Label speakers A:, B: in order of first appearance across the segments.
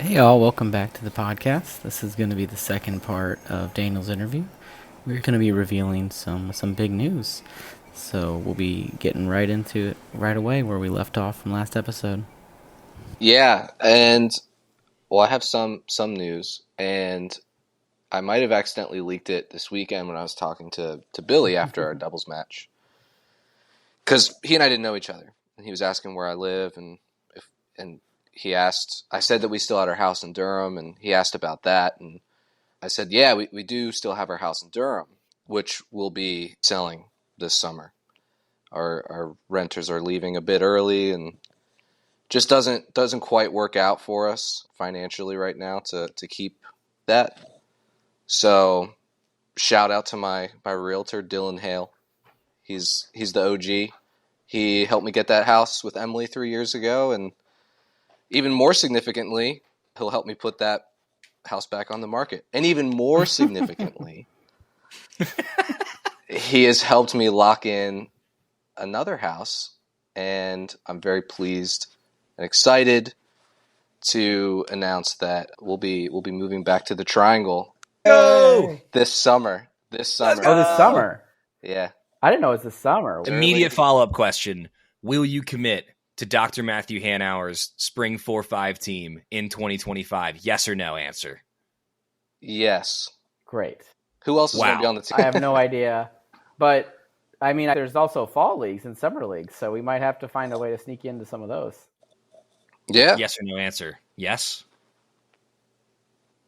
A: Hey all, welcome back to the podcast. This is going to be the second part of Daniel's interview. We're going to be revealing some big news. So we'll be getting right into it right away where we left off from last episode.
B: Yeah, and well, I have some news, and I might have accidentally leaked it this weekend when I was talking to Billy after our doubles match, because he and I didn't know each other, and he was asking where I live, and he asked. I said that we still had our house in Durham, and he asked about that, and I said, yeah, we do still have our house in Durham, which we'll be selling this summer. Our renters are leaving a bit early, and just doesn't quite work out for us financially right now to keep that. So shout out to my realtor, Dylan Hale. He's the OG. He helped me get that house with Emily 3 years ago, and even more significantly, he'll help me put that house back on the market. And even more significantly, he has helped me lock in another house, and I'm very pleased and excited to announce that we'll be moving back to the Triangle this summer.
A: Oh, this summer.
B: Yeah.
A: I didn't know it was this summer.
C: Immediate follow-up question. Will you commit to Dr. Matthew Hanauer's Spring 4-5 team in 2025? Yes or no answer?
B: Yes.
A: Great.
B: Who else is going to be on the team?
A: I have no idea. But, I mean, there's also fall leagues and summer leagues, so we might have to find a way to sneak into some of those.
B: Yeah.
C: Yes or no answer? Yes?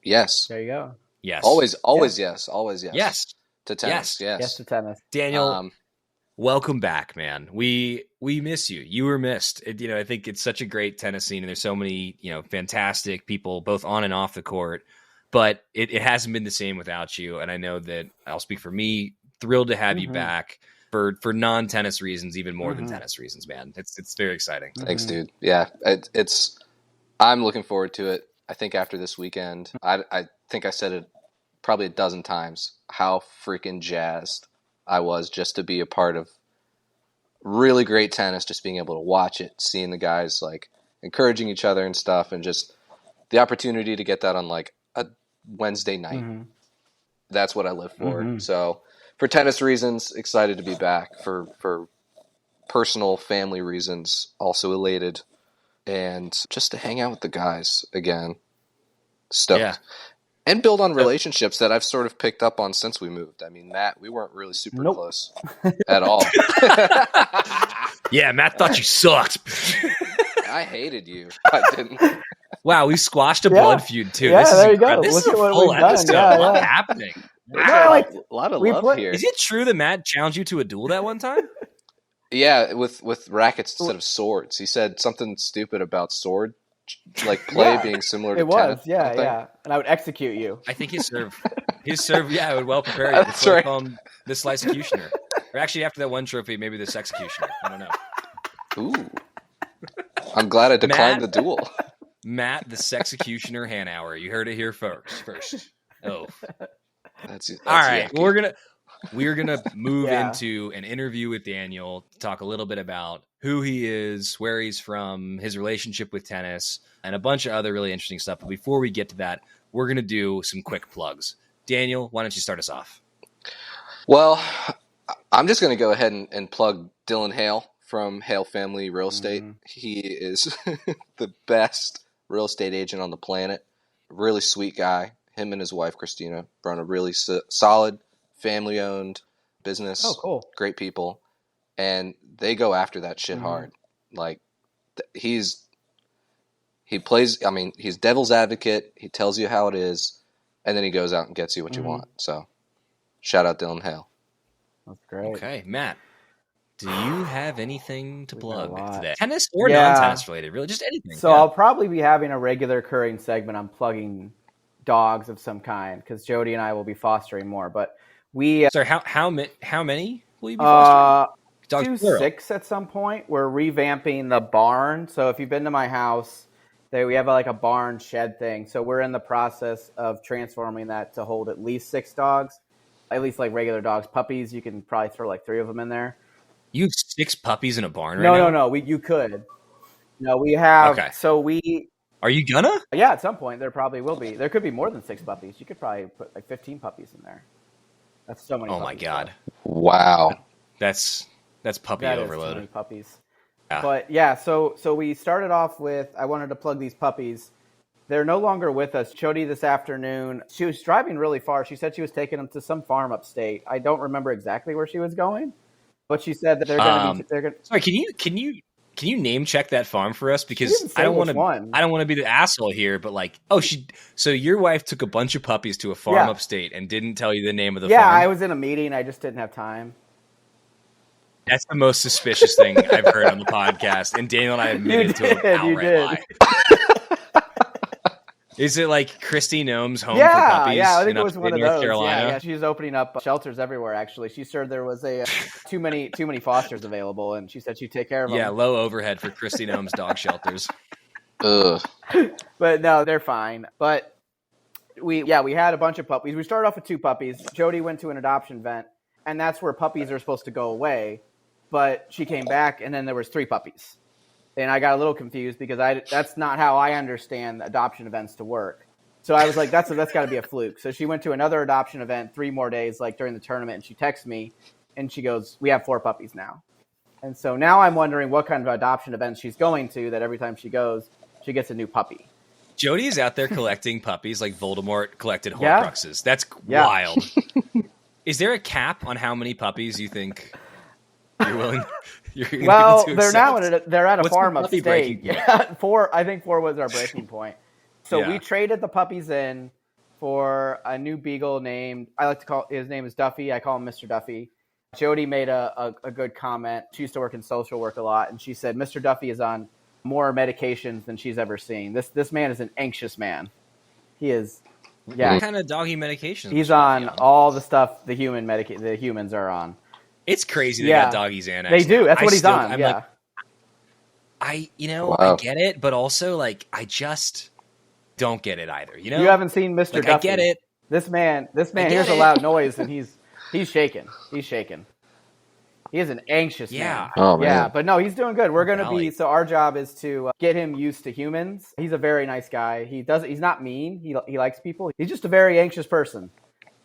B: Yes.
A: There you go.
C: Yes.
B: Always yes. Always yes.
C: Yes.
B: To tennis. Yes.
A: Yes to tennis.
C: Daniel, welcome back, man. We miss you. You were missed. I think it's such a great tennis scene, and there's so many, fantastic people both on and off the court. But it hasn't been the same without you. And I know that I'll speak for me. Thrilled to have you back for non-tennis reasons, even more than tennis reasons, man. It's very exciting.
B: Thanks, dude. Yeah, I'm looking forward to it. I think after this weekend, I think I said it probably a dozen times how freaking jazzed I was just to be a part of really great tennis, just being able to watch it, seeing the guys like encouraging each other and stuff, and just the opportunity to get that on like a Wednesday night. That's what I live for. So for tennis reasons, excited to be back. For personal family reasons, also elated. And just to hang out with the guys again. Stoked. Yeah. And build on relationships that I've sort of picked up on since we moved. I mean, Matt, we weren't really super close at all.
C: Yeah, Matt thought you sucked.
B: I hated you. I didn't.
C: Wow, we squashed a blood feud, too.
A: Yeah,
C: this
A: there
C: is
A: you go.
C: This
A: Look
C: is a full episode.
A: Yeah,
C: a lot happening.
B: Wow. A lot of love here.
C: Is it true that Matt challenged you to a duel that one time?
B: Yeah, with rackets instead of swords. He said something stupid about sword play being similar to tennis.
A: Yeah. And I would execute you.
C: I think his serve, it would well prepare you.
B: That's right.
C: The Slicecutioner. Or actually, after that one trophy, maybe the Sexecutioner. I don't know.
B: Ooh. I'm glad I declined the duel.
C: Matt, the Sexecutioner Hanauer. You heard it here first. Oh.
B: That's
C: all right. Yucky. We're gonna move into an interview with Daniel to talk a little bit about who he is, where he's from, his relationship with tennis, and a bunch of other really interesting stuff. But before we get to that, we're gonna do some quick plugs. Daniel, why don't you start us off?
B: Well, I'm just gonna go ahead and plug Dylan Hale from Hale Family Real Estate. He is the best real estate agent on the planet. Really sweet guy. Him and his wife, Christina, run a really solid family-owned business.
A: Oh, cool.
B: Great people. And they go after that shit hard. Like, he plays, I mean, he's devil's advocate. He tells you how it is. And then he goes out and gets you what you want. So, shout out Dylan Hale.
A: That's great.
C: Okay, Matt, do you have anything to plug today? Tennis or non-tennis related, really, just anything.
A: So I'll probably be having a regular occurring segment. I'm plugging dogs of some kind because Jody and I will be fostering more. But we
C: sorry, how many will you be fostering?
A: Dogs 6 at some point. We're revamping the barn. So if you've been to my house, we have like a barn shed thing. So we're in the process of transforming that to hold at least 6 dogs, at least like regular dogs. Puppies, you can probably throw like 3 of them in there.
C: You have 6 puppies in a barn right now?
A: No. You could. No, we have. Okay. So
C: Are you gonna?
A: Yeah, at some point there probably will be. There could be more than 6 puppies. You could probably put like 15 puppies in there. That's so many
C: Oh my
A: puppies.
C: god,
B: Wow.
C: that's puppy
A: That is
C: overload.
A: too many puppies.
C: Yeah.
A: But yeah, so we started off with, I wanted to plug these puppies. They're no longer with us. Jody this afternoon, she was driving really far. She said she was taking them to some farm upstate. I don't remember exactly where she was going, but she said that they're going to be. They're going.
C: Sorry, can you name check that farm for us? Because
A: didn't say
C: I don't want
A: which
C: to
A: one.
C: I don't want to be the asshole here, but like, so your wife took a bunch of puppies to a farm
A: Yeah.
C: upstate and didn't tell you the name of the
A: Yeah,
C: farm.
A: I was in a meeting. I just didn't have time.
C: That's the most suspicious thing I've heard on the podcast, and Daniel and I admitted to an outright lie. Is it like Christy Gnome's Home for Puppies?
A: Yeah, I think
C: in
A: it was one of
C: North
A: those.
C: Carolina?
A: Yeah, she's opening up shelters everywhere. Actually, she said there was too many fosters available, and she said she'd take care of them.
C: Yeah, low overhead for Christy Gnome's dog shelters.
B: Ugh.
A: But no, they're fine. But we had a bunch of puppies. We started off with 2 puppies. Jody went to an adoption event, and that's where puppies are supposed to go away. But she came back, and then there was 3 puppies. And I got a little confused because that's not how I understand adoption events to work. So I was like, that's got to be a fluke. So she went to another adoption event 3 more days, like during the tournament, and she texts me, and she goes, "We have 4 puppies now." And so now I'm wondering what kind of adoption events she's going to, that every time she goes, she gets a new puppy.
C: Jody is out there collecting puppies like Voldemort collected
A: Yeah.
C: Horcruxes. That's
A: Yeah.
C: wild. Is there a cap on how many puppies you think you're willing?
A: Well,
C: to
A: they're now
C: accept?
A: they're at a
C: What's
A: farm
C: the puppy
A: upstate.
C: breaking point?
A: Yeah, 4. I think 4 was our breaking point. So
C: Yeah.
A: we traded the puppies in for a new beagle named, I like to call, his name is Duffy. I call him Mr. Duffy. Jody made a good comment. She used to work in social work a lot, and she said Mr. Duffy is on more medications than she's ever seen. This man is an anxious man. He is. Yeah,
C: What kind of doggy medication?
A: he's on all the stuff the humans are on.
C: It's crazy they
A: Yeah.
C: got doggy Xanax.
A: They do.
C: now.
A: That's what he's on.
C: I'm
A: yeah.
C: like, I
B: Wow.
C: I get it, but also like I just don't get it either. You know,
A: You haven't seen Mr.
C: like,
A: Duffy.
C: I get it.
A: This man
C: get
A: hears a
C: it.
A: loud noise and he's shaking. He's shaking. He is an anxious
C: Yeah.
A: man.
B: Oh, man.
A: Yeah, but no, he's doing good. We're going to
C: Golly.
A: be, so our job is to get him used to humans. He's a very nice guy. He's not mean. He likes people. He's just a very anxious person.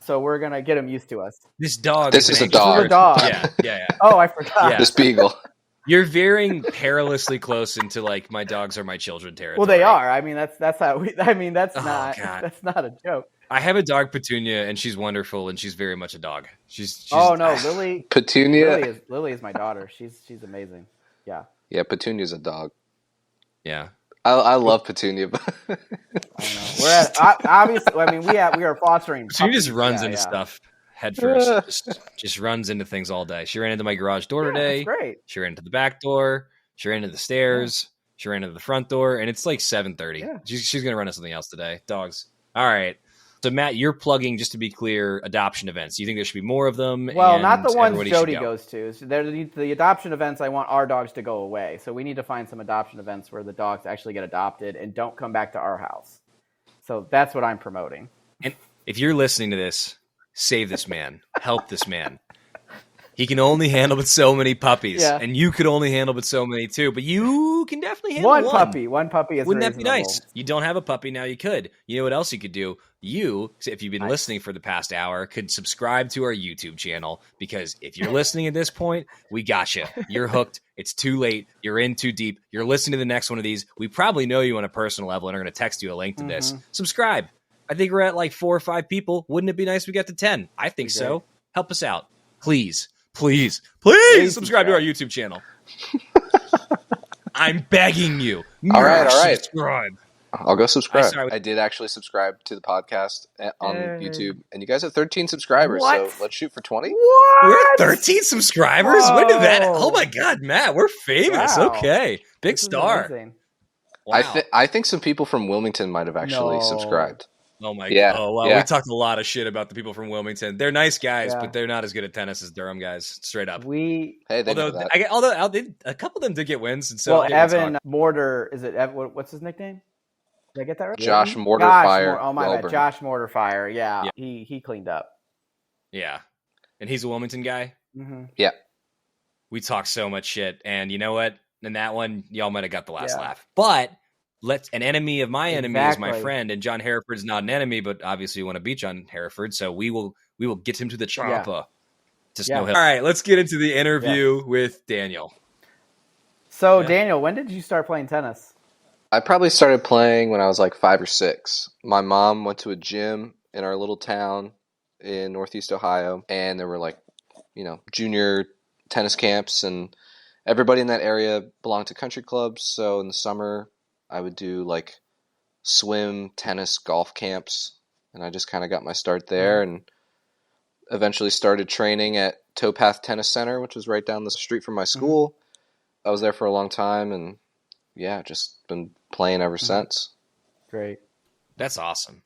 A: So we're going to get him used to us.
C: This dog.
B: This
C: is
B: is a
C: an
B: dog.
A: This is a dog.
C: anxious- Yeah.
A: Oh, I forgot.
C: Yeah.
B: This beagle.
C: You're veering perilously close into like my dogs are my children territory.
A: Well, they are. I mean, that's how we, I mean,
C: Oh, God.
A: that's not a joke.
C: I have a dog, Petunia, and she's wonderful, and she's very much a dog. She's
A: Oh no, Lily
B: Petunia.
A: Lily is my daughter. She's amazing. Yeah.
B: Yeah, Petunia's a dog.
C: Yeah.
B: I love Petunia. But
A: I know. We're at obviously. I mean, we are fostering.
C: She just
A: puppies.
C: runs
A: Yeah,
C: into
A: yeah.
C: stuff head first. just runs into things all day. She ran into my garage door
A: Yeah,
C: today.
A: that's great.
C: She ran into the back door. She ran into the stairs. She ran into the front door, and it's like 7:30.
A: Yeah.
C: She's gonna run into something else today. Dogs. All right. So Matt, you're plugging, just to be clear, adoption events. You think there should be more of them?
A: Well,
C: and
A: not the ones
C: everybody should
A: Jody
C: go?
A: goes to. So they're the adoption events. I want our dogs to go away. So we need to find some adoption events where the dogs actually get adopted and don't come back to our house. So that's what I'm promoting.
C: And if you're listening to this, save this man. Help this man. He can only handle but so many puppies,
A: Yeah.
C: and you could only handle but so many too. But you can definitely handle
A: One puppy. One puppy is
C: Wouldn't that be
A: reasonable.
C: nice? You don't have a puppy now. You could. You know what else you could do? You, if you've been listening for the past hour, could subscribe to our YouTube channel, because if you're listening at this point, we got you. You're hooked. It's too late. You're in too deep. You're listening to the next one of these. We probably know you on a personal level and are going to text you a link to this. Subscribe. I think we're at like 4 or 5 people. Wouldn't it be nice if we got to 10? I think so. Help us out. Please. Please subscribe to our YouTube channel. I'm begging you.
B: All right.
C: Subscribe.
B: I'll go subscribe.
C: Sorry.
B: I did actually subscribe to the podcast on
A: Yay.
B: YouTube, and you guys have 13 subscribers.
A: What?
B: So let's shoot for 20.
A: What?
C: We're at 13 subscribers? When did that?
A: Whoa.
C: Oh my God, Matt, we're famous.
A: Wow.
C: Okay. Big
A: This is
C: star.
A: amazing.
C: Wow.
B: I think some people from Wilmington might have actually
A: No.
B: subscribed.
C: Oh my
B: Yeah,
C: God. Oh, wow.
B: yeah.
C: We talked a lot of shit about the people from Wilmington. They're nice guys,
A: Yeah.
C: but they're not as good at tennis as Durham guys, straight up.
A: We
B: Hey, they know that.
C: A couple of them did get wins, and so
A: well,
C: I didn't
A: Evan
C: talk.
A: Mortar. Is it? What's his nickname? Did I get that right?
B: Josh
A: Josh
B: Mortarfire.
A: Oh my
B: Welburn.
A: bad, Josh Mortarfire. Yeah,
C: Yeah.
A: he cleaned up.
C: Yeah. And he's a Wilmington guy.
A: Mm-hmm.
B: Yeah.
C: We talk so much shit, and you know what? In that one, y'all might have got the last
A: Yeah.
C: laugh. But an enemy of my enemy is my
A: Exactly.
C: friend, and John Hereford's not an enemy, but obviously we want to beat John Hereford, so we will get him to the chopper to Snow Hill. All right, let's get into the interview with Daniel.
A: So, Daniel, when did you start playing tennis?
B: I probably started playing when I was like 5 or 6. My mom went to a gym in our little town in Northeast Ohio, and there were like, junior tennis camps, and everybody in that area belonged to country clubs. So in the summer, I would do like swim, tennis, golf camps, and I just kind of got my start there, and eventually started training at Towpath Tennis Center, which was right down the street from my school. I was there for a long time, and just been playing ever since.
A: Great.
C: That's awesome.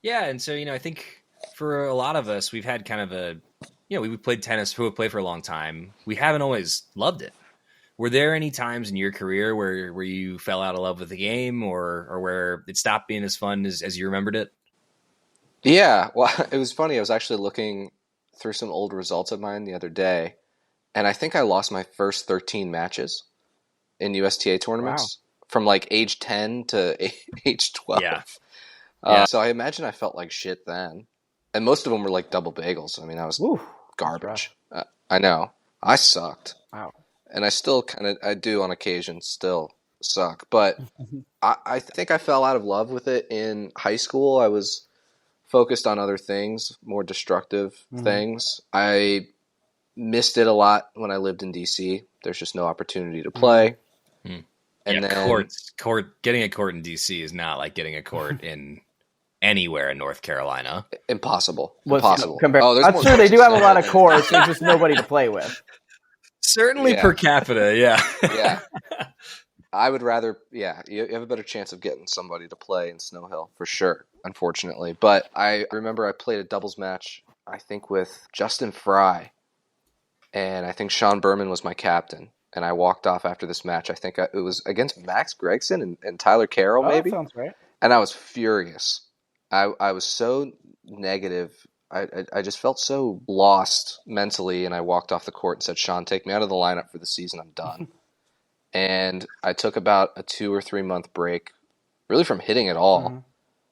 C: Yeah, and so, I think for a lot of us, we've had kind of a, we played tennis, who have played for a long time. We haven't always loved it. Were there any times in your career where you fell out of love with the game, or where it stopped being as fun as you remembered it?
B: Yeah, well, it was funny. I was actually looking through some old results of mine the other day, and I think I lost my first 13 matches in USTA tournaments from like age 10 to age 12.
C: Yeah.
B: So I imagine I felt like shit then. And most of them were like double bagels. I mean, I was garbage. I know. I sucked.
A: Wow.
B: And I still I do on occasion still suck. But I think I fell out of love with it in high school. I was focused on other things, more destructive things. I missed it a lot when I lived in DC. There's just no opportunity to play. And then
C: getting a court in DC is not like getting a court in anywhere in North Carolina.
B: Impossible.
A: I'm sure they do have a lot of courts. There's just nobody to play with.
C: Certainly per capita,
B: yeah. I would rather, you have a better chance of getting somebody to play in Snow Hill for sure, unfortunately. But I remember I played a doubles match, I think with Justin Fry, and I think Sean Berman was my captain. And I walked off after this match. I think it was against Max Gregson and Tyler Carroll, maybe.
A: That sounds right.
B: And I was furious. I was so negative. I just felt so lost mentally, and I walked off the court and said, Sean, take me out of the lineup for the season. I'm done. And I took about a 2 or 3 month break, really from hitting at all.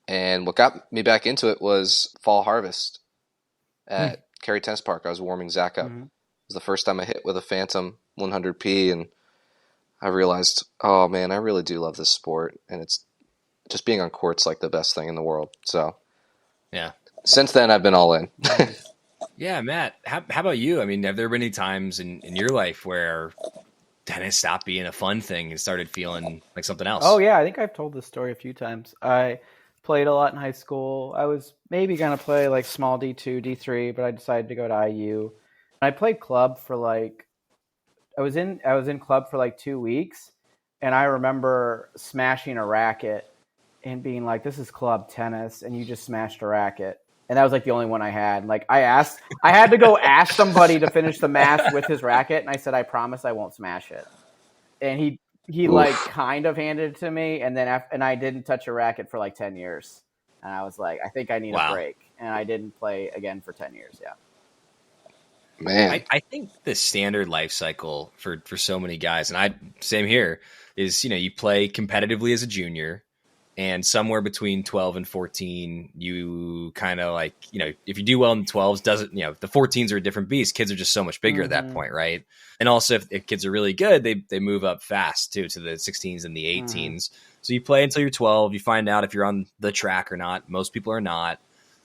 B: And what got me back into it was Fall Harvest at Cary Tennis Park. I was warming Zach up. It was the first time I hit with a Phantom 100p, and I realized, oh man, I really do love this sport, and it's just being on court's like the best thing in the world. So since then I've been all in.
C: Yeah, Matt, how about you? I mean, have there been any times in your life where tennis stopped being a fun thing and started feeling like something else?
A: Oh yeah, I think I've told this story a few times. I played a lot in high school. I was maybe going to play like small D2, D3, but I decided to go to IU. I played club for like, I was in club for like 2 weeks, and I remember smashing a racket and being like, this is club tennis, and you just smashed a racket. And that was like the only one I had. Like I had to go ask somebody to finish the match with his racket, and I said, I promise I won't smash it. And he like kind of handed it to me, and then and I didn't touch a racket for like 10 years. And I was like, I think I need a break. And I didn't play again for 10 years. Yeah.
B: Man,
C: I think the standard life cycle for so many guys, and same here, is, you play competitively as a junior, and somewhere between 12 and 14, you kind of like, if you do well in the 12s, the 14s are a different beast. Kids are just so much bigger at that point, right? And also, if kids are really good, they move up fast too to the 16s and the 18s. So you play until you're 12. You find out if you're on the track or not. Most people are not.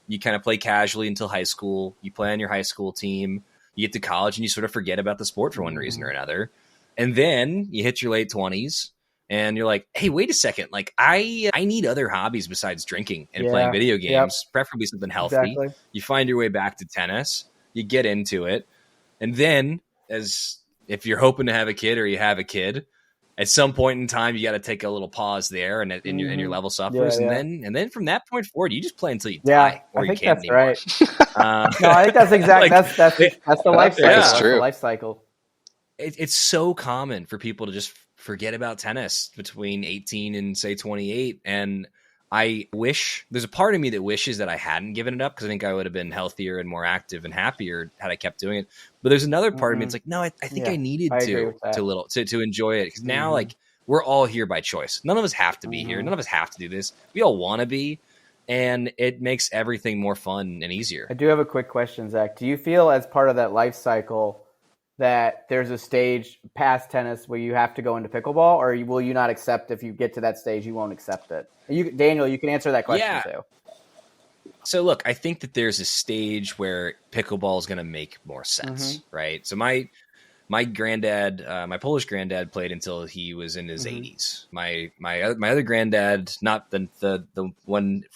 C: You kind of play casually until high school. You play on your high school team. You get to college and you sort of forget about the sport for one reason or another. And then you hit your late 20s and you're like, hey, wait a second. Like I need other hobbies besides drinking and playing video games, preferably something healthy.
A: Exactly.
C: You find your way back to tennis, you get into it. And then if you're hoping to have a kid or you have a kid, at some point in time, you got to take a little pause there and your level suffers. And then from that point forward, you just play until you die or you can't anymore.
A: Right. No, I think that's exactly, that's the life cycle.
B: That's true.
A: The life cycle.
C: It's so common for people to just forget about tennis between 18 and say 28. And I wish there's a part of me that wishes that I hadn't given it up, because I think I would have been healthier and more active and happier had I kept doing it. But there's another part of me that's like, no, I think I needed to enjoy it, because now like we're all here by choice. None of us have to be here. None of us have to do this. We all want to be, and it makes everything more fun and easier.
A: I do have a quick question, Zach. Do you feel as part of that life cycle that there's a stage past tennis where you have to go into pickleball, or will you not accept if you get to that stage, you won't accept it? Daniel, you can answer that question too.
C: So look, I think that there's a stage where pickleball is going to make more sense, right? So my granddad, my Polish granddad, played until he was in his 80s. My other granddad, not the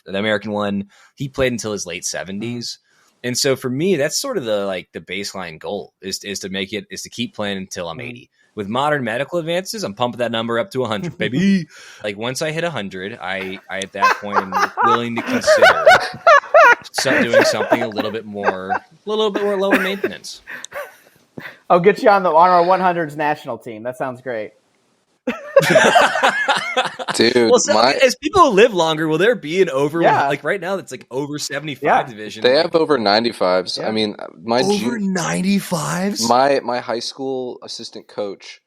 C: American one, he played until his late 70s. And so for me, that's sort of the baseline goal is to keep playing until I'm 80. With modern medical advances, I'm pumping that number up to 100, baby. Like once I hit 100, I at that point am willing to consider doing something a little bit more lower maintenance.
A: I'll get you on our 100s national team. That sounds great.
B: Dude,
C: as people live longer, will there be an over like right now that's like over 75 division?
B: They have over 95s. Yeah. I mean,
C: over 95s.
B: My high school assistant coach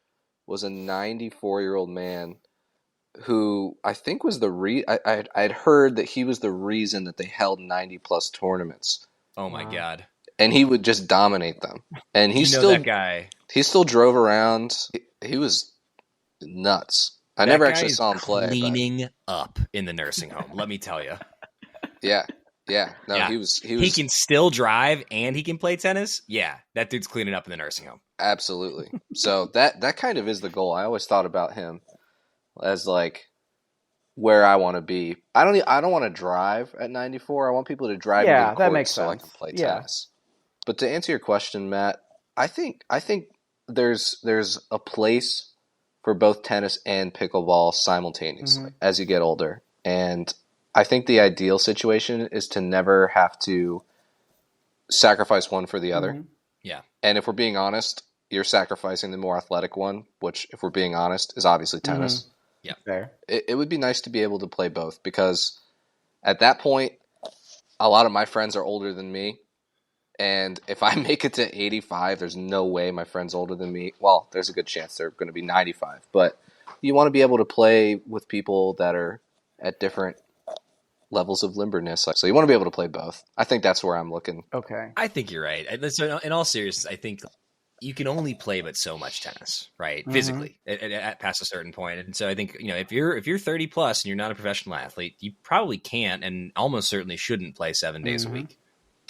B: was a 94-year-old man who I think was I'd heard that he was the reason that they held 90+ tournaments.
C: Oh my God.
B: And he would just dominate them. And
C: that guy.
B: He still drove around. He was nuts. I never actually saw him play.
C: Cleaning up in the nursing home, let me tell you.
B: Yeah. No, yeah. He was.
C: He can still drive and he can play tennis. Yeah, that dude's cleaning up in the nursing home.
B: Absolutely. So that kind of is the goal. I always thought about him as like where I want to be. I don't want to drive at 94. I want people to drive me to court so I can play tennis. But to answer your question, Matt, I think there's a place for both tennis and pickleball simultaneously as you get older. And I think the ideal situation is to never have to sacrifice one for the other.
C: Yeah.
B: And if we're being honest, you're sacrificing the more athletic one, which, if we're being honest, is obviously tennis.
C: Yeah.
A: Fair.
B: It would be nice to be able to play both, because at that point, a lot of my friends are older than me. And if I make it to 85, there's no way my friend's older than me. Well, there's a good chance they're going to be 95. But you want to be able to play with people that are at different levels of limberness. So you want to be able to play both. I think that's where I'm looking.
A: Okay.
C: I think you're right. So in all seriousness, I think you can only play but so much tennis, right? Physically at past a certain point. And so I think, if you're 30 plus and you're not a professional athlete, you probably can't and almost certainly shouldn't play 7 days a week.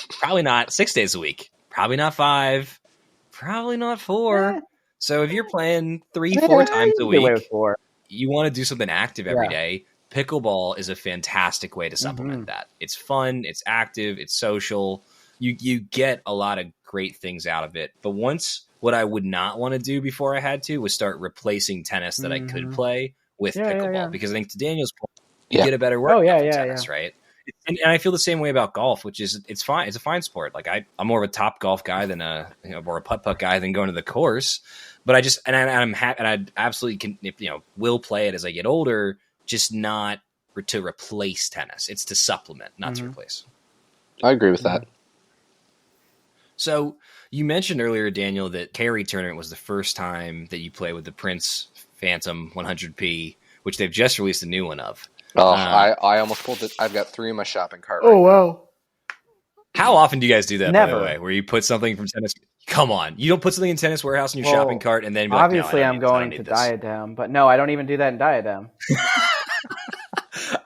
C: Probably not 6 days a week. Probably not 5. Probably not 4. So if you're playing 3-4 times a week, you want to do something active every day. Pickleball is a fantastic way to supplement that. It's fun, it's active, it's social. You get a lot of great things out of it. But what I would not want to do before I had to was start replacing tennis that I could play with pickleball. Because I think to Daniel's point, you get a better workout from tennis, right? And I feel the same way about golf, which is it's fine. It's a fine sport. Like I'm more of a top golf guy than more a putt guy than going to the course. But I'm happy, and I absolutely can will play it as I get older. Just not to replace tennis. It's to supplement, not to replace.
B: I agree with that.
C: So you mentioned earlier, Daniel, that Cary tournament was the first time that you played with the Prince Phantom 100P, which they've just released a new one of.
B: Oh, I almost pulled it. I've got 3 in my shopping cart. Right
A: wow.
C: How often do you guys do that,
A: Never.
C: by the way, where you put something from tennis? Come on. You don't put something in Tennis Warehouse in your shopping cart and then be like,
A: obviously I'm going to Diadem, but no, I don't even do that in Diadem.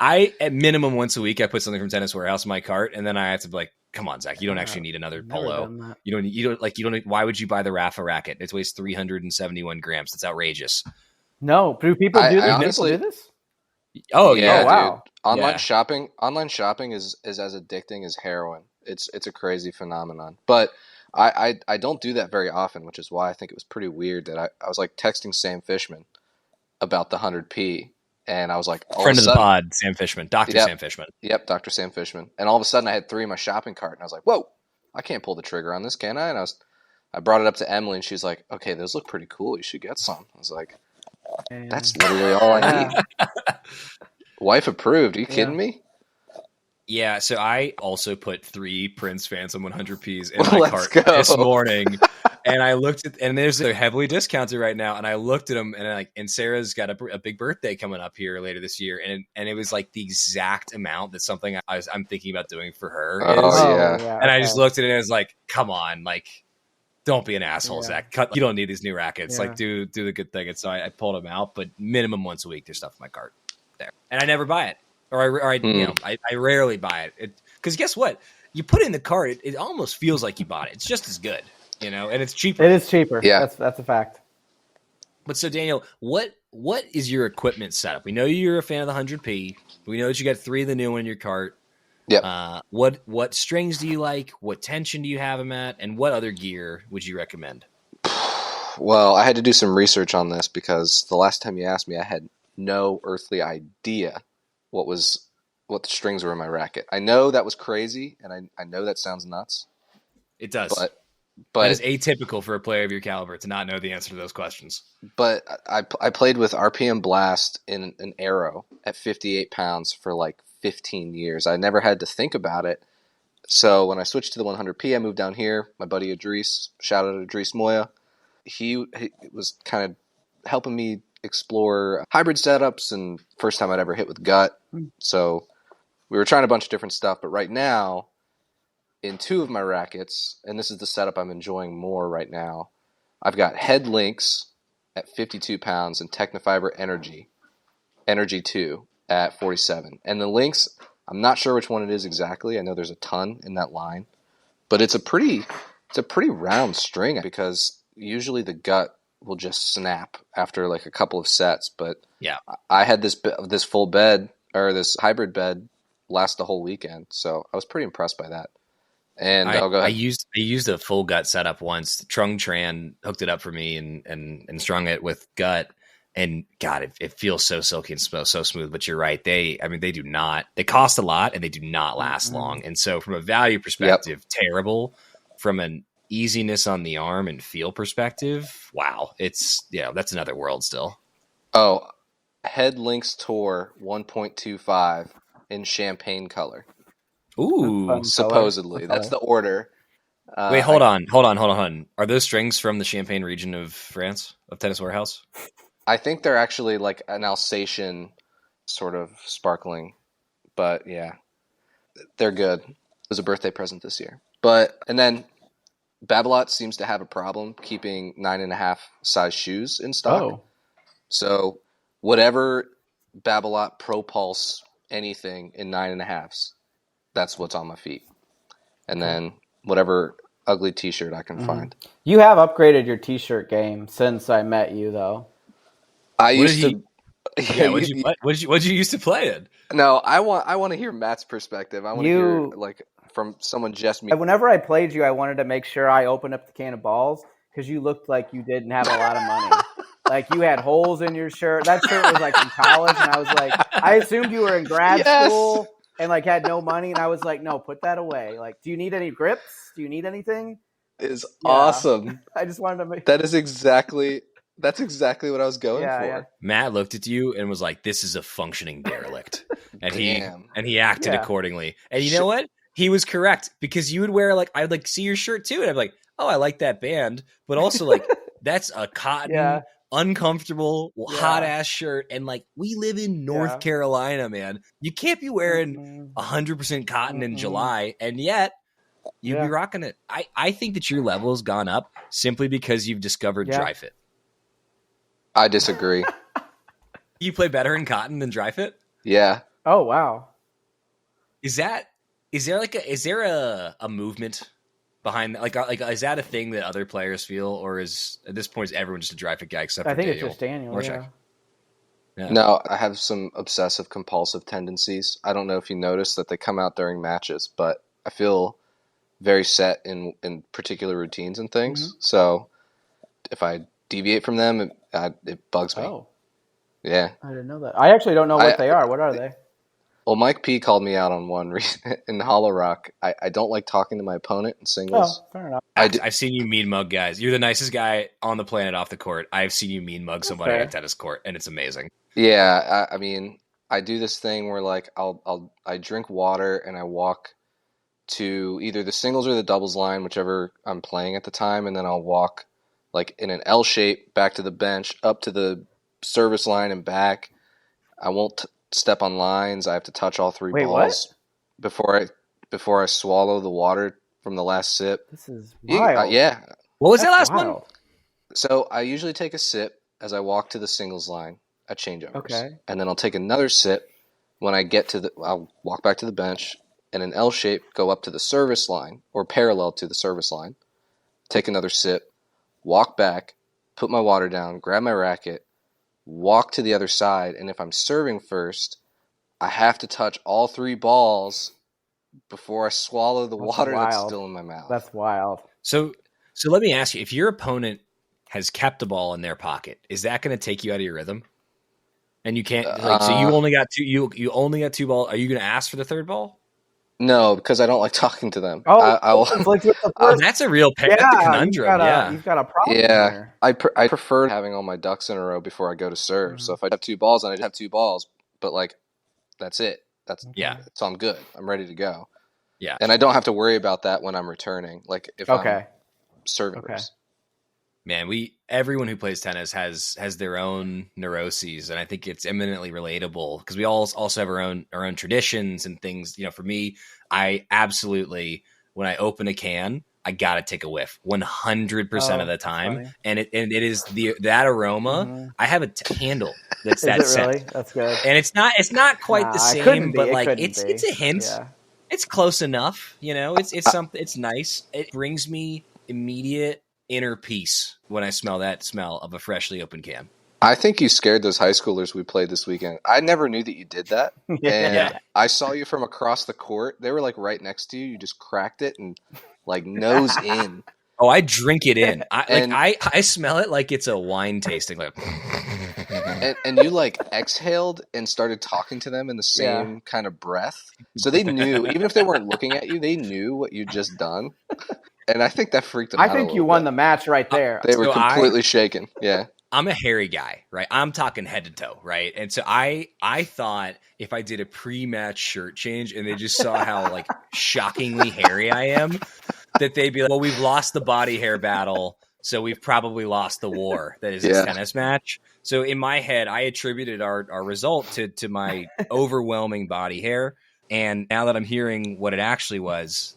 C: At minimum once a week, I put something from Tennis Warehouse in my cart, and then I have to be like, come on, Zach, you don't actually need another polo. You don't. Why would you buy the Rafa racket? It weighs 371 grams. That's outrageous.
A: No, do people do this?
B: Honestly,
A: people do this?
C: Oh yeah,
A: wow.
B: Dude. Online shopping is as addicting as heroin. It's a crazy phenomenon. But I don't do that very often, which is why I think it was pretty weird that I was like texting Sam Fishman about the 100P, and I was like,
C: friend of the pod, Sam Fishman, Sam Fishman.
B: Yep, Dr. Sam Fishman. And all of a sudden I had 3 in my shopping cart, and I was like, whoa, I can't pull the trigger on this, can I? And I brought it up to Emily, and she's like, okay, those look pretty cool. You should get some. I was like, that's literally all I need. Wife approved. Are you kidding me?
C: Yeah, so I also put 3 Prince Phantom 100Ps in my
B: Let's
C: cart
B: go.
C: this morning, and I looked at, and they're heavily discounted right now, and I looked at them, and Sarah's got a big birthday coming up here later this year, and it was like the exact amount that something I'm thinking about doing for her is,
B: Oh, yeah.
C: and I just
A: okay.
C: looked at it and I was like, come on, like, don't be an asshole,
A: Yeah.
C: Zach. You don't need these new rackets.
A: Yeah.
C: Like, do the good thing. And so I pulled them out, but minimum once a week, there's stuff in my cart there, and I never buy it, or I I rarely buy it. Because guess what? You put it in the cart, it almost feels like you bought it. It's just as good, and it's cheaper.
A: It is cheaper.
B: Yeah.
A: That's a fact.
C: But so Daniel, what is your equipment setup? We know you're a fan of the 100P. We know that you got 3 of the new one in your cart.
B: Yep.
C: What strings do you like? What tension do you have them at? And what other gear would you recommend?
B: Well, I had to do some research on this because the last time you asked me, I had no earthly idea what the strings were in my racket. I know that was crazy, and I know that sounds nuts,
C: It does.
B: but
C: that is atypical for a player of your caliber to not know the answer to those questions.
B: But I played with RPM Blast in an Arrow at 58 pounds for like 15 years. I never had to think about it. So when I switched to the 100P, I moved down here. My buddy Idris, shout out to Idris Moya, he was kind of helping me explore hybrid setups, and first time I'd ever hit with gut. So we were trying a bunch of different stuff, but right now, in 2 of my rackets, and this is the setup I'm enjoying more right now, I've got Head Links at 52 pounds and Technofiber Energy 2 at 47. And the Links, I'm not sure which one it is exactly. I know there's a ton in that line, but it's a pretty round string because usually the gut will just snap after like a couple of sets. But
C: yeah,
B: I had this full bed, or this hybrid bed, last the whole weekend, so I was pretty impressed by that. And I'll go ahead.
C: I used a full gut setup once. Trung Tran hooked it up for me and strung it with gut. And God, it feels so silky and so smooth. But you're right. They cost a lot and they do not last long. And so from a value perspective, terrible. From an easiness on the arm and feel perspective, wow. That's another world still.
B: Oh, Head Links Tour 1.25 in champagne color.
C: Ooh,
B: supposedly. That's the order.
C: Wait, hold on. Are those strings from the Champagne region of France, of Tennis Warehouse?
B: I think they're actually like an Alsatian sort of sparkling, but yeah, they're good. It was a birthday present this year. And then Babolat seems to have a problem keeping 9.5 size shoes in stock.
A: Oh.
B: So whatever Babolat Pro Pulse anything in 9.5s, that's what's on my feet. And then whatever ugly t-shirt I can find.
A: You have upgraded your t-shirt game since I met you, though.
C: What did you used to play it?
B: No, I want to hear Matt's perspective. I want to hear like from someone just me.
A: Whenever I played you, I wanted to make sure I opened up the can of balls because you looked like you didn't have a lot of money. Like you had holes in your shirt. That shirt was like from college, and I was like, I assumed you were in grad school and like had no money, and I was like, no, put that away. Like, do you need any grips? Do you need anything?
B: Is awesome.
A: I just wanted to make
B: that's exactly what I was going for.
A: Yeah.
C: Matt looked at you and was like, "This is a functioning derelict," and he acted accordingly. And you know what? He was correct because you would wear I would see your shirt too, and I'd be like, "Oh, I like that band," but also that's a cotton. Uncomfortable, hot ass shirt, and we live in North Carolina, man. You can't be wearing 100% cotton in July, and yet you'd be rocking it. I think that your level has gone up simply because you've discovered dry fit.
B: I disagree.
C: You play better in cotton than dry fit?
B: Yeah.
A: Oh wow.
C: Is there a movement behind is that a thing that other players feel, or is at this point is everyone just a dry fit guy except for Daniel?
A: It's just Daniel.
B: Yeah. No, I have some obsessive compulsive tendencies. I don't know if you noticed that they come out during matches, but I feel very set in particular routines and things. Mm-hmm. So if I deviate from them, it bugs me.
A: Oh.
B: Yeah.
A: I didn't know that. I actually don't know what they are. What are they?
B: Well, Mike P called me out on one in Hollow Rock. I don't like talking to my opponent in singles.
A: Oh, fair enough.
C: I've seen you mean mug guys. You're the nicest guy on the planet off the court. I've seen you mean mug somebody at a tennis court, and it's amazing.
B: Yeah, I mean, I do this thing where like I drink water and I walk to either the singles or the doubles line, whichever I'm playing at the time, and then I'll walk like in an L shape back to the bench, up to the service line and back. I won't step on lines. I have to touch all three
A: Wait, what?
B: balls before I swallow the water from the last sip.
A: This is wild.
B: Yeah.
C: What was that
A: That's
C: last one?
A: wild.
B: So I usually take a sip as I walk to the singles line at changeovers.
A: Okay.
B: And then I'll take another sip when I get to I'll walk back to the bench in an L shape, go up to the service line or parallel to the service line, take another sip, walk back, put my water down, grab my racket, walk to the other side. And if I'm serving first, I have to touch all three balls before I swallow the water that's
A: wild.
B: still in my mouth.
A: That's wild.
C: So let me ask you, if your opponent has kept the ball in their pocket, is that going to take you out of your rhythm? And you can't so you only got two you only got two balls. Are you going to ask for the third ball?
B: No, because I don't like talking to them.
A: Oh,
B: I will.
A: conflict with the
C: Oh,
A: first.
C: that's a real that's a conundrum.
A: You've got a problem
B: Yeah,
A: here.
B: I prefer having all my ducks in a row before I go to serve. So if I have two balls, then I have two balls. But like, that's it. So I'm good. I'm ready to go.
C: Yeah,
B: and I don't have to worry about that when I'm returning. Like if I'm serving first.
C: Man, everyone who plays tennis has their own neuroses, and I think it's eminently relatable because we all also have our own traditions and things. You know, for me, I absolutely, when I open a can, I gotta take a whiff 100% of the time, and it is that aroma. Mm-hmm. I have a handle that's that scent.
A: Really? That's good.
C: And it's not quite the same, but like it's a hint.
A: Yeah.
C: It's close enough, you know. It's something. It's nice. It brings me immediate inner peace when I smell that smell of a freshly opened can.
B: I think you scared those high schoolers we played this weekend. I never knew that you did that. And I saw you from across the court. They were like right next to you. You just cracked it and like nose in.
C: Oh, I drink it in. I smell it like it's a wine tasting. Like,
B: and you like exhaled and started talking to them in the same kind of breath. So they knew, even if they weren't looking at you, they knew what you'd just done. And I think that freaked them out.
A: I think you won the match right there.
B: They were completely shaken. Yeah.
C: I'm a hairy guy, right? I'm talking head to toe, right? And so I thought if I did a pre-match shirt change and they just saw how like shockingly hairy I am, that they'd be like, well, we've lost the body hair battle, so we've probably lost the war that is this tennis match. So in my head, I attributed our result to my overwhelming body hair. And now that I'm hearing what it actually was,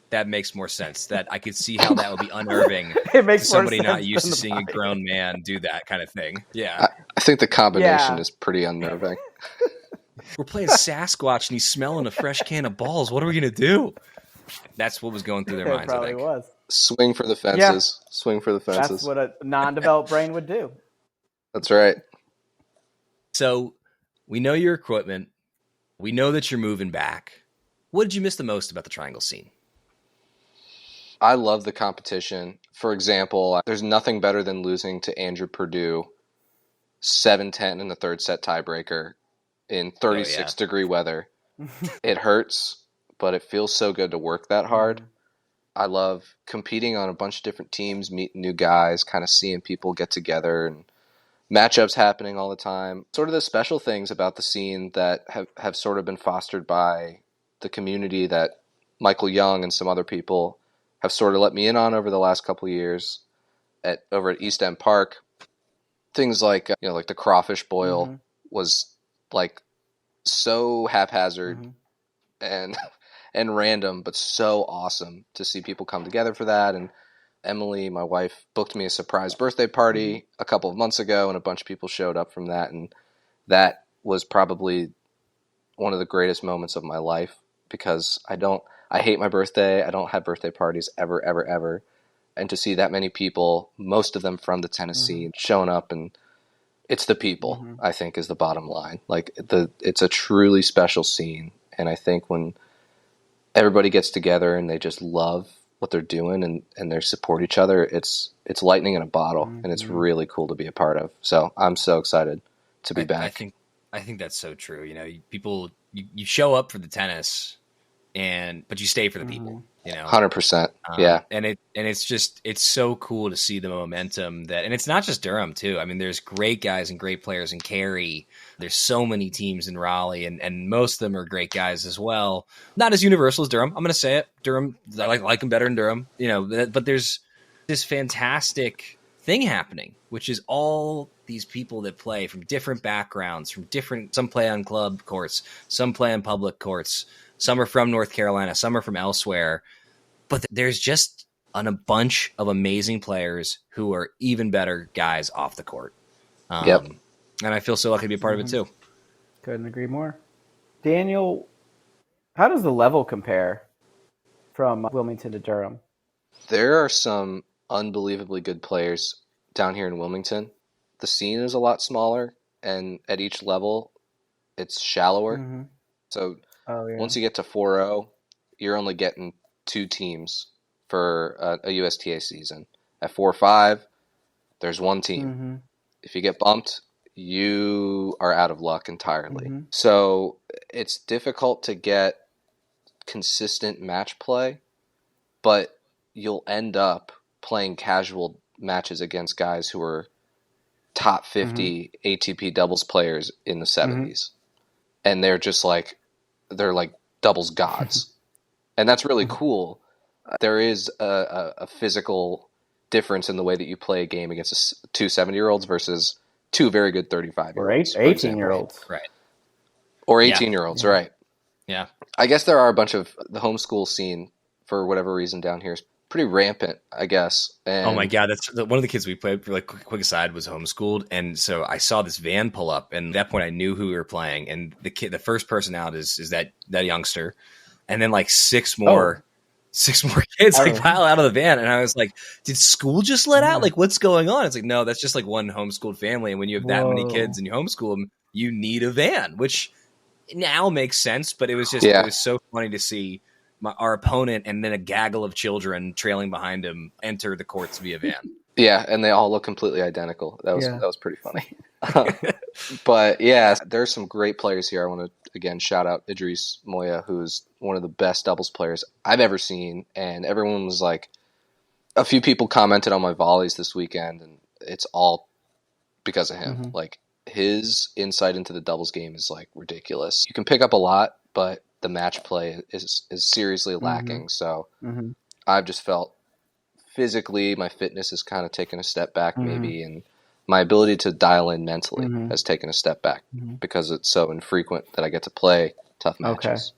C: that makes more sense. That I could see how that would be unnerving to somebody not used to seeing a grown man do that kind of thing. Yeah.
B: I think the combination is pretty unnerving.
C: We're playing Sasquatch and he's smelling a fresh can of balls. What are we going to do? That's what was going through their minds, I think.
A: Was.
B: Swing for the fences. Yeah. Swing for the fences.
A: That's what a non-developed brain would do.
B: That's right.
C: So we know your equipment. We know that you're moving back. What did you miss the most about the Triangle scene?
B: I love the competition. For example, there's nothing better than losing to Andrew Purdue 7-10 in the third set tiebreaker in 36-degree weather. It hurts, but it feels so good to work that hard. I love competing on a bunch of different teams, meeting new guys, kind of seeing people get together and matchups happening all the time. Sort of the special things about the scene that have sort of been fostered by the community that Michael Young and some other people have sort of let me in on over the last couple of years over at East End Park. Things like, like the crawfish boil was like so haphazard and random, but so awesome to see people come together for that. And Emily, my wife, booked me a surprise birthday party a couple of months ago, and a bunch of people showed up from that. And that was probably one of the greatest moments of my life because I hate my birthday. I don't have birthday parties ever, ever, ever. And to see that many people, most of them from the tennis scene, showing up, and it's the people, I think, is the bottom line. Like it's a truly special scene. And I think when everybody gets together and they just love what they're doing and they support each other, it's lightning in a bottle, and it's really cool to be a part of. So I'm so excited to be back.
C: I think that's so true. People, you show up for the tennis but you stay for the people, you know.
B: 100%. Yeah.
C: And it's so cool to see the momentum and it's not just Durham too. I mean, there's great guys and great players in Cary. There's so many teams in Raleigh, and most of them are great guys as well. Not as universal as Durham. I'm going to say it. Durham, I like them better than Durham, you know, but there's this fantastic thing happening, which is all these people that play from different backgrounds, some play on club courts, some play on public courts. Some are from North Carolina, some are from elsewhere, but there's just a bunch of amazing players who are even better guys off the court.
B: Yep.
C: And I feel so lucky to be a part of it too.
A: Couldn't agree more. Daniel, how does the level compare from Wilmington to Durham?
B: There are some unbelievably good players down here in Wilmington. The scene is a lot smaller, and at each level, it's shallower. So once you get to 4-0, you're only getting 2 teams for a USTA season. At 4-5, there's 1 team. If you get bumped, you are out of luck entirely. So it's difficult to get consistent match play, but you'll end up playing casual matches against guys who are top 50 ATP doubles players in the 70s. And they're like doubles gods. And that's really cool. There is a physical difference in the way that you play a game against 2 70-year-olds versus 2 very good 35-year-olds.
A: Or 18-year-olds.
C: Right.
B: Or 18-year-olds, right.
C: Yeah.
B: I guess there are a bunch of the homeschool scene, for whatever reason, down here is pretty rampant, I guess. And
C: oh my God, that's one of the kids we played. Like quick aside, was homeschooled, and so I saw this van pull up, and at that point I knew who we were playing. And the first person out is that youngster, and then like six more kids like pile out of the van, and I was like, did school just let out? Like, what's going on? It's like, no, that's just like one homeschooled family, and when you have that many kids and you homeschool them, you need a van, which now makes sense. But it was just it was so funny to see our opponent and then a gaggle of children trailing behind him enter the courts via van.
B: Yeah, and they all look completely identical. That was pretty funny. But yeah, there's some great players here. I want to again shout out Idris Moya, who's one of the best doubles players I've ever seen. And everyone was like, a few people commented on my volleys this weekend, and it's all because of him. Like, his insight into the doubles game is like ridiculous. You can pick up a lot, but the match play is seriously lacking. So I've just felt physically my fitness has kind of taken a step back maybe, and my ability to dial in mentally has taken a step back because it's so infrequent that I get to play tough matches.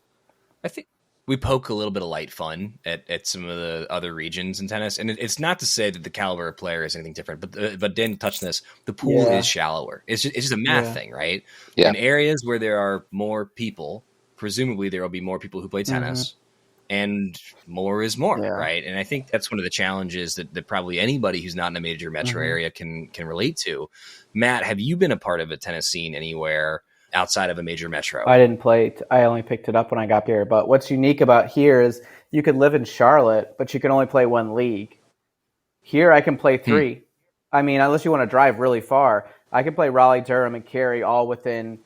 C: I think we poke a little bit of light fun at some of the other regions in tennis, and it's not to say that the caliber of player is anything different, but Dan touched on this. The pool is shallower. It's just a math thing, right?
B: Yeah.
C: In areas where there are more people, presumably there will be more people who play tennis, and more is more, right? And I think that's one of the challenges that probably anybody who's not in a major metro area can relate to. Matt, have you been a part of a tennis scene anywhere outside of a major metro?
A: I didn't play. I only picked it up when I got here. But what's unique about here is you could live in Charlotte, but you can only play 1 league. Here I can play 3. I mean, unless you want to drive really far, I can play Raleigh, Durham, and Cary all within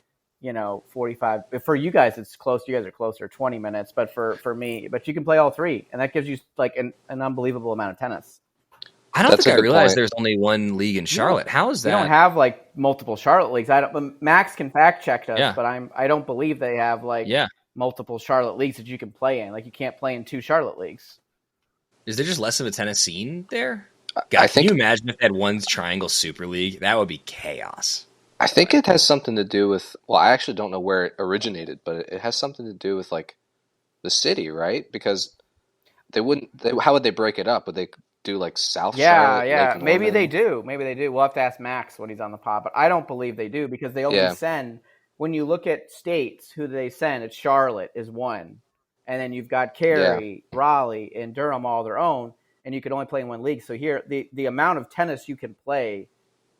A: 45. For you guys, it's close. You guys are closer, 20 minutes. But for me, but you can play all 3, and that gives you like an unbelievable amount of tennis.
C: I don't think I realized there's only 1 league in Charlotte. How is that?
A: We don't have like multiple Charlotte leagues. Max can fact check us, but I don't believe they have like multiple Charlotte leagues that you can play in. Like, you can't play in 2 Charlotte leagues.
C: Is there just less of a tennis scene there? God, can you imagine if they had 1 Triangle Super League? That would be chaos.
B: I think it has something to do with, well, I actually don't know where it originated, but it has something to do with like the city, right? Because how would they break it up? Would they do like South Charlotte?
A: Yeah. Maybe they do. We'll have to ask Max when he's on the pod, but I don't believe they do because they only send, when you look at states, who they send, it's Charlotte is 1. And then you've got Cary, Raleigh, and Durham all their own, and you could only play in 1 league. So here, the amount of tennis you can play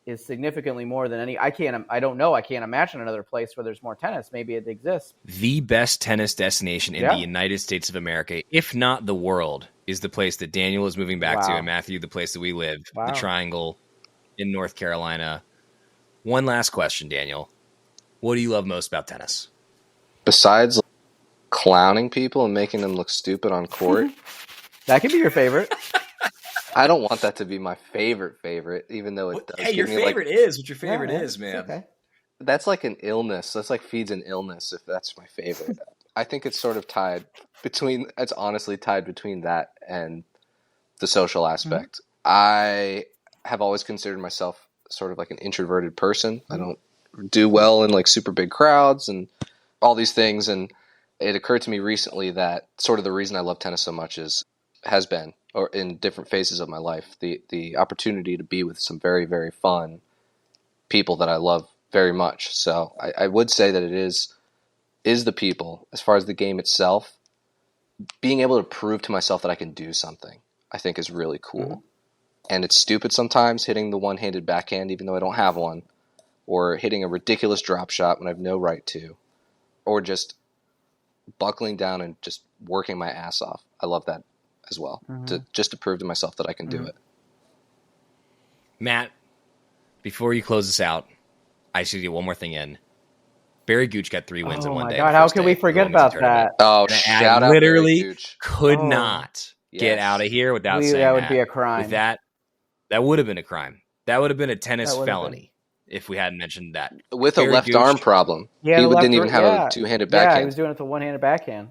A: is significantly more than any. I can't imagine another place where there's more tennis. Maybe it exists.
C: The best tennis destination in the United States of America, if not the world, is the place that Daniel is moving back to, and Matthew, the place that we live, the Triangle in North Carolina. One last question, Daniel. What do you love most about tennis?
B: Besides clowning people and making them look stupid on court.
A: That could be your favorite.
B: I don't want that to be my favorite, even though it does.
C: Hey, your
B: give me
C: favorite is what your favorite
A: Yeah,
C: is, man.
A: Okay.
B: that's like an illness. That's like feeds an illness if that's my favorite. I think it's sort of it's honestly tied between that and the social aspect. I have always considered myself sort of like an introverted person. I don't do well in like super big crowds and all these things. And it occurred to me recently that sort of the reason I love tennis so much has been, or in different phases of my life, the opportunity to be with some very, very fun people that I love very much. So I would say that it is the people. As far as the game itself, being able to prove to myself that I can do something, I think is really cool. And it's stupid sometimes, hitting the one-handed backhand even though I don't have one, or hitting a ridiculous drop shot when I have no right to, or just buckling down and just working my ass off. I love that as well, to prove to myself that I can do it.
C: Matt, before you close this out, I should get one more thing in. Barry Gooch got 3 wins in one day.
A: Oh my God, how can we forget about that?
B: Oh,
C: And
B: shout
C: I
B: out
C: literally
B: Barry Gooch.
C: could
A: Oh.
C: not get
B: Yes.
C: out of here without saying
A: That would be a crime.
C: With that would have been a crime. That would have been a tennis
A: That would have
C: felony if we hadn't mentioned that.
B: With a
C: Barry
B: left
C: Gooch,
B: arm problem.
A: Yeah,
B: He
A: the left
B: didn't even
A: arm-
B: have
A: yeah.
B: a two-handed
A: Yeah,
B: backhand.
A: he was doing it with a one-handed backhand.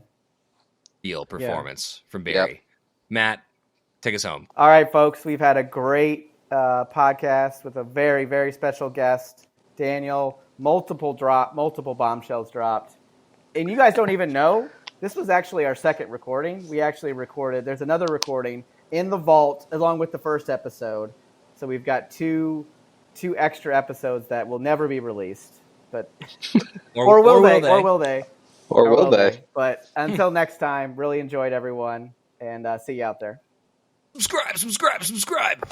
C: Deal performance from Barry. Matt, take us home.
A: All right, folks, we've had a great podcast with a very, very special guest, Daniel. Multiple bombshells dropped. And you guys don't even know, this was actually our second recording. We actually recorded, there's another recording in the vault along with the first episode. So we've got two extra episodes that will never be released. But or will they? But until next time, really enjoyed everyone, and see you out there.
C: Subscribe.